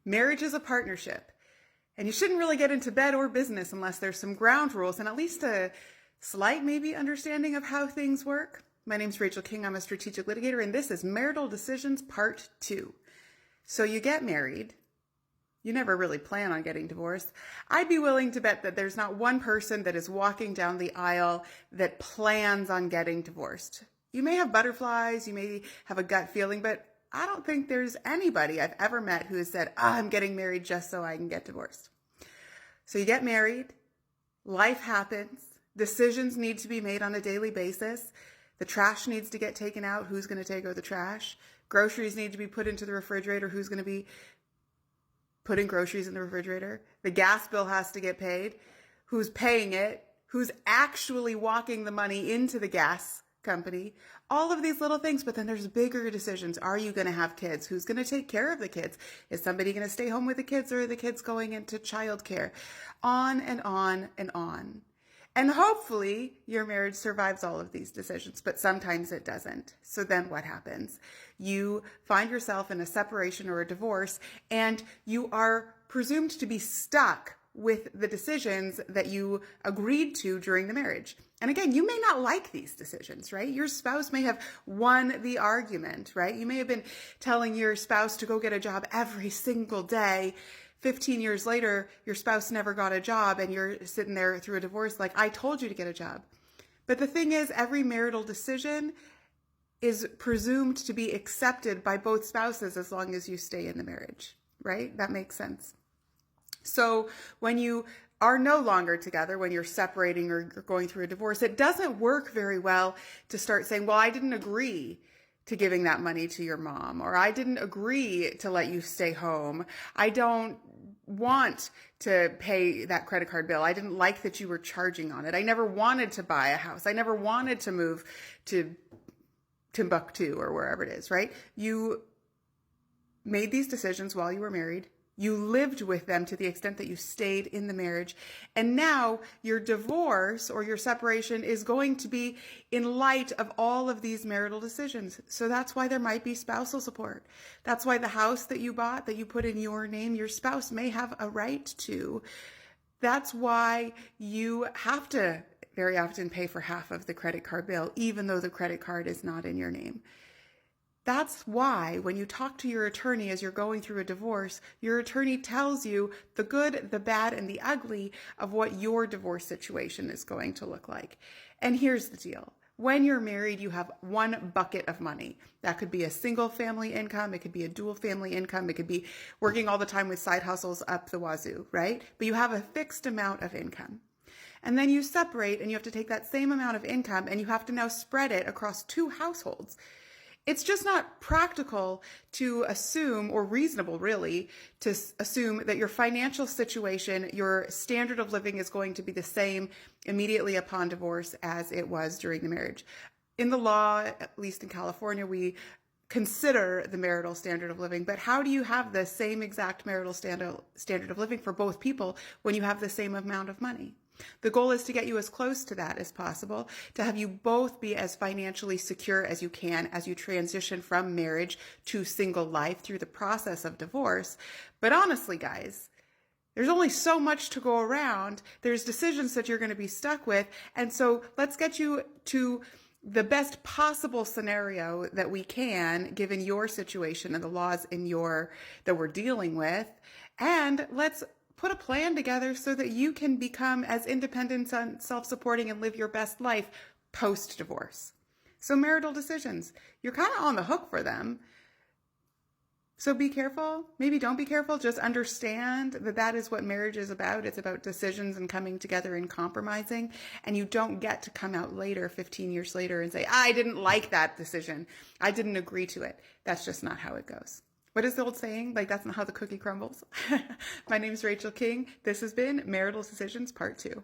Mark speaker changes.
Speaker 1: Marriage is a partnership, and you shouldn't really get into bed or business unless there's some ground rules and at least a slight maybe understanding of how things work. My name's Rachel King. I'm a strategic litigator, and this is Marital Decisions Part 2. So you get married. You never really plan on getting divorced. I'd be willing to bet that there's not one person that is walking down the aisle that plans on getting divorced. You may have butterflies, you may have a gut feeling, but I don't think there's anybody I've ever met who has said, I'm getting married just so I can get divorced. So you get married, life happens, decisions need to be made on a daily basis. The trash needs to get taken out, who's going to take out the trash? Groceries need to be put into the refrigerator, who's going to be putting groceries in the refrigerator? The gas bill has to get paid. Who's paying it? Who's actually walking the money into the gas company? All of these little things, but then there's bigger decisions. Are you going to have kids? Who's going to take care of the kids? Is somebody going to stay home with the kids, or are the kids going into childcare? On and on and on. And hopefully your marriage survives all of these decisions, but sometimes it doesn't. So then what happens? You find yourself in a separation or a divorce, and you are presumed to be stuck with the decisions that you agreed to during the marriage. And again, you may not like these decisions, right? Your spouse may have won the argument, right? You may have been telling your spouse to go get a job every single day. 15 years later, your spouse never got a job, and you're sitting there through a divorce like, I told you to get a job. But the thing is, every marital decision is presumed to be accepted by both spouses as long as you stay in the marriage, right? That makes sense. So when you are no longer together, when you're separating or you're going through a divorce, it doesn't work very well to start saying, well, I didn't agree to giving that money to your mom, or I didn't agree to let you stay home. I don't want to pay that credit card bill. I didn't like that you were charging on it. I never wanted to buy a house. I never wanted to move to Timbuktu or wherever it is, right? You made these decisions while you were married. You lived with them to the extent that you stayed in the marriage. And now your divorce or your separation is going to be in light of all of these marital decisions. So that's why there might be spousal support. That's why the house that you bought, that you put in your name, your spouse may have a right to. That's why you have to very often pay for half of the credit card bill, even though the credit card is not in your name. That's why when you talk to your attorney as you're going through a divorce, your attorney tells you the good, the bad, and the ugly of what your divorce situation is going to look like. And here's the deal. When you're married, you have one bucket of money. That could be a single family income. It could be a dual family income. It could be working all the time with side hustles up the wazoo, right? But you have a fixed amount of income. And then you separate, and you have to take that same amount of income, and you have to now spread it across two households. It's just not practical to assume, or reasonable really, to assume that your financial situation, your standard of living is going to be the same immediately upon divorce as it was during the marriage. In the law, at least in California, we consider the marital standard of living, but how do you have the same exact marital standard of living for both people when you have the same amount of money? The goal is to get you as close to that as possible, to have you both be as financially secure as you can as you transition from marriage to single life through the process of divorce. But honestly, guys, there's only so much to go around. There's decisions that you're going to be stuck with. And so let's get you to the best possible scenario that we can, given your situation and the laws that we're dealing with. And let's put a plan together so that you can become as independent and self-supporting and live your best life post-divorce. So marital decisions, you're kind of on the hook for them. So be careful. Maybe don't be careful. Just understand that that is what marriage is about. It's about decisions and coming together and compromising. And you don't get to come out later, 15 years later, and say, I didn't like that decision. I didn't agree to it. That's just not how it goes. What is the old saying? Like, that's not how the cookie crumbles. My name is Rachel King. This has been Marital Decisions Part 2.